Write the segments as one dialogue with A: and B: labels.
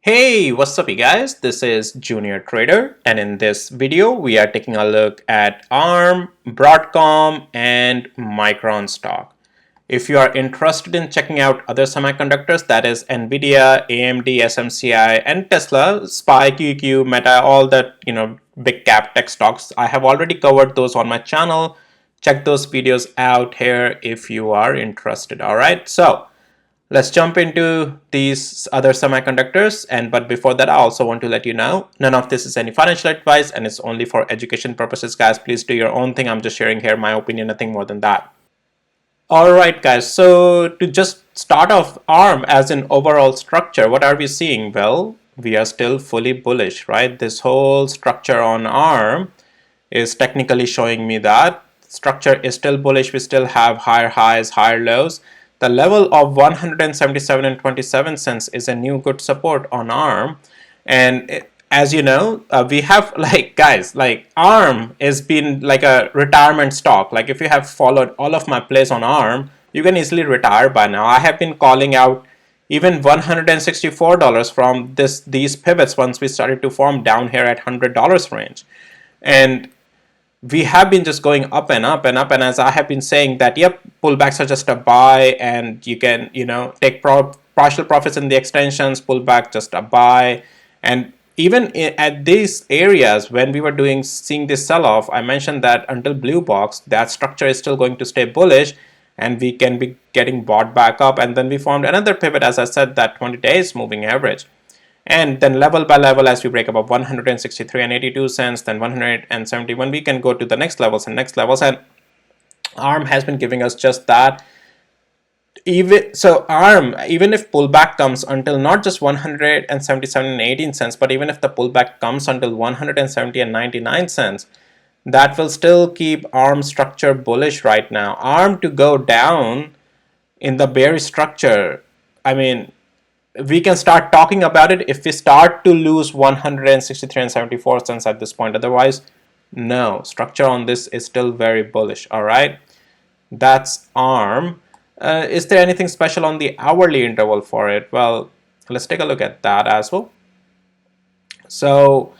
A: Hey, what's up you guys? This is Junior Trader, and in this video we are taking a look at ARM, Broadcom and Micron stock. If you are interested in checking out other semiconductors, that is Nvidia, AMD, SMCI and Tesla, SPY, QQ, Meta, all that, big cap tech stocks, I have already covered those on my channel. Check those videos out here if you are interested. All right, so let's jump into these other semiconductors. But before that, I also want to let you know, none of this is any financial advice and it's only for education purposes, guys. Please do your own thing. I'm just sharing here my opinion, nothing more than that. All right, guys. So to just start off ARM as an overall structure, what are we seeing? Well, we are still fully bullish, right? This whole structure on ARM is technically showing me that structure is still bullish. We still have higher highs, higher lows. The level of 177 and 27 cents is a new good support on ARM. And as you know, we have guys, ARM has been like a retirement stock. Like if you have followed all of my plays on ARM, you can easily retire by now. I have been calling out even $164 from these pivots once we started to form down here at $100 range. And we have been just going up and up and up, and as I have been saying that yep, pullbacks are just a buy, and you can take partial profits in the extensions, pullback just a buy. And even at these areas when we were seeing this sell-off, I mentioned that until blue box, that structure is still going to stay bullish and we can be getting bought back up. And then we formed another pivot, as I said, that 20 days moving average. And then level by level, as we break above 163 and 82 cents, then 171, we can go to the next levels and next levels. And ARM has been giving us just that. So ARM, even if pullback comes until not just 177 and 18 cents, but even if the pullback comes until 170 and 99 cents, that will still keep ARM structure bullish right now. ARM to go down in the bearish structure, I mean, we can start talking about it if we start to lose 163 and 74 cents at this point. Otherwise, no, structure on this is still very bullish. All right, that's ARM. Is there anything special on the hourly interval for it? Well, let's take a look at that as well. So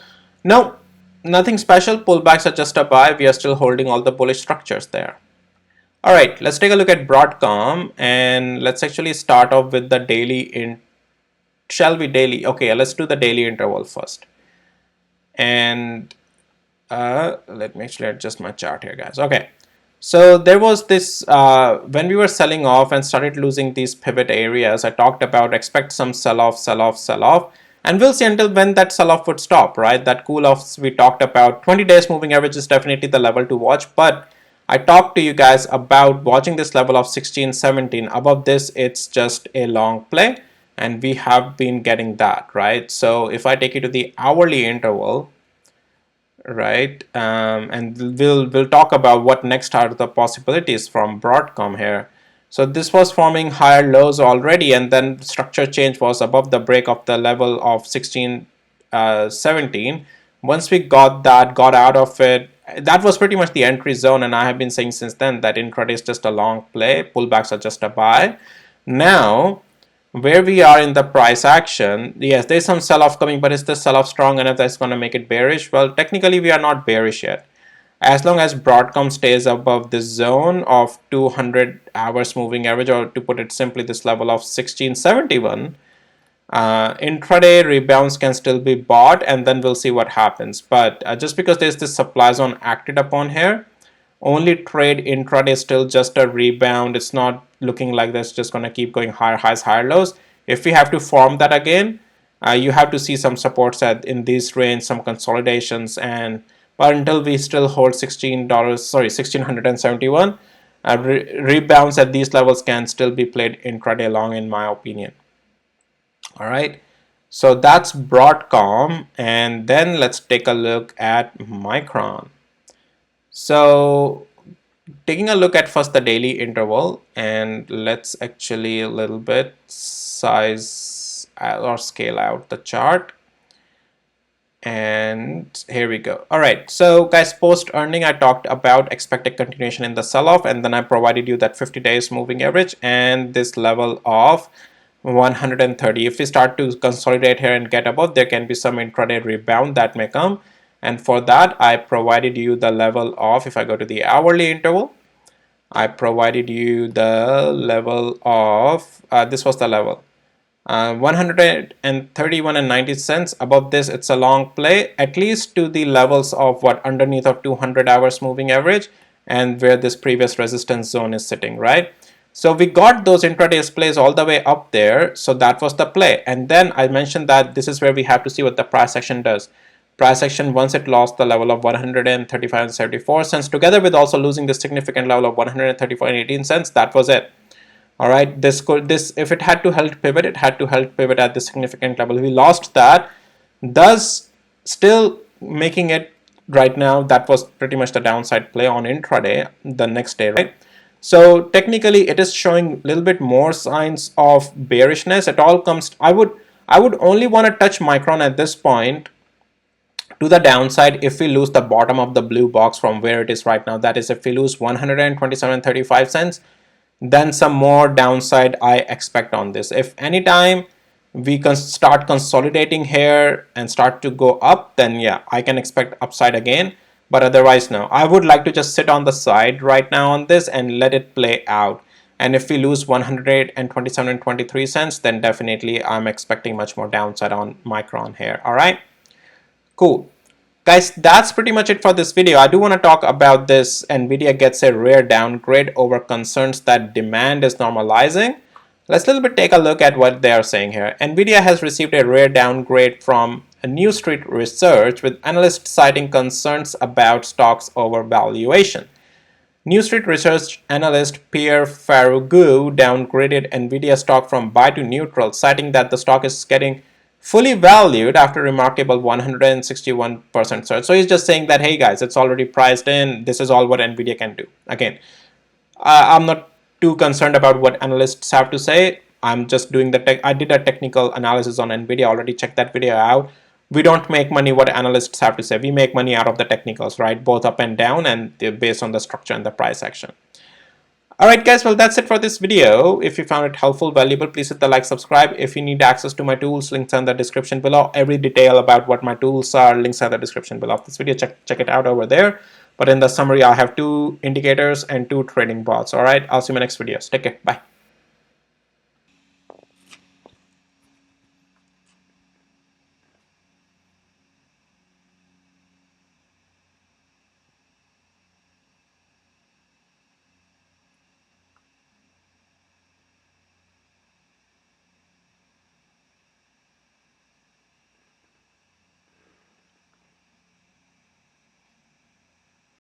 A: no, nothing special. Pullbacks are just a buy. We are still holding all the bullish structures there. All right, let's take a look at Broadcom, and let's actually start off with the daily shall we daily? Okay, let's do the daily interval first. And let me actually adjust my chart here, guys. Okay, so there was this when we were selling off and started losing these pivot areas, I talked about expect some sell-off, sell-off, sell-off, and we'll see until when that sell-off would stop, right? That cool-off we talked about. 20 days moving average is definitely the level to watch, but I talked to you guys about watching this level of 16-17. Above this, it's just a long play, and we have been getting that, right? So if I take you to the hourly interval, right, and we'll talk about what next are the possibilities from Broadcom here. So this was forming higher lows already, and then structure change was above the break of the level of 16-17. Once we got out of it, that was pretty much the entry zone, and I have been saying since then that intraday is just a long play, pullbacks are just a buy. Now where we are in the price action, yes, there's some sell-off coming, but is the sell-off strong enough that's going to make it bearish? Well, technically we are not bearish yet. As long as Broadcom stays above this zone of 200 hours moving average, or to put it simply, this level of 1671, intraday rebounds can still be bought, and then we'll see what happens. But just because there's this supply zone acted upon here, only trade intraday, still just a rebound. It's not looking like that's just going to keep going higher highs, higher lows. If we have to form that again, you have to see some supports in this range, some consolidations, but until we still hold $1671, rebounds at these levels can still be played intraday long, in my opinion. All right, so that's Broadcom, and then let's take a look at Micron. So taking a look at first the daily interval, and let's actually a little bit size or scale out the chart. And here we go. All right, so guys, post earning, I talked about expected continuation in the sell-off, and then I provided you that 50 days moving average and this level of 130. If we start to consolidate here and get above, there can be some intraday rebound that may come. And for that, I provided you the level of, if I go to the hourly interval, I provided you the level of, this was the level, 131 and 90 cents. Above this, it's a long play, at least to the levels of what underneath of 200 hours moving average and where this previous resistance zone is sitting, right? So we got those intraday plays all the way up there. So that was the play. And then I mentioned that this is where we have to see what the price action does. Price action, once it lost the level of 135 and 74 cents, together with also losing the significant level of 134 and 18 cents, that was it. All right, this if it had to help pivot, it had to help pivot at the significant level. We lost that, thus still making it right now. That was pretty much the downside play on intraday the next day, right? So technically it is showing a little bit more signs of bearishness. It all comes, I would only want to touch Micron at this point to the downside if we lose the bottom of the blue box from where it is right now. That is, if we lose 127.35 cents, then some more downside I expect on this. If anytime we can start consolidating here and start to go up, then yeah, I can expect upside again. But otherwise, no. I would like to just sit on the side right now on this and let it play out. And if we lose 127.23 cents, then definitely I'm expecting much more downside on Micron here. All right, cool. Guys, that's pretty much it for this video. I do want to talk about this. Nvidia gets a rare downgrade over concerns that demand is normalizing. Let's a little bit take a look at what they are saying here. Nvidia has received a rare downgrade from a New Street Research, with analysts citing concerns about stocks overvaluation. New Street Research analyst Pierre Ferragu downgraded Nvidia stock from buy to neutral, citing that the stock is getting fully valued after remarkable 161% surge. So he's just saying that, hey guys, it's already priced in. This is all what Nvidia can do. Again, I'm not too concerned about what analysts have to say. I'm just doing I did a technical analysis on Nvidia. Already checked that video out. We don't make money what analysts have to say. We make money out of the technicals, right? Both up and down, and based on the structure and the price action. Alright guys, well that's it for this video. If you found it helpful, valuable, please hit the like, subscribe. If you need access to my tools, links are in the description below. Every detail about what my tools are, links are in the description below of this video. Check it out over there. But in the summary, I have 2 indicators and 2 trading bots. Alright, I'll see you in my next videos. Take care. Bye.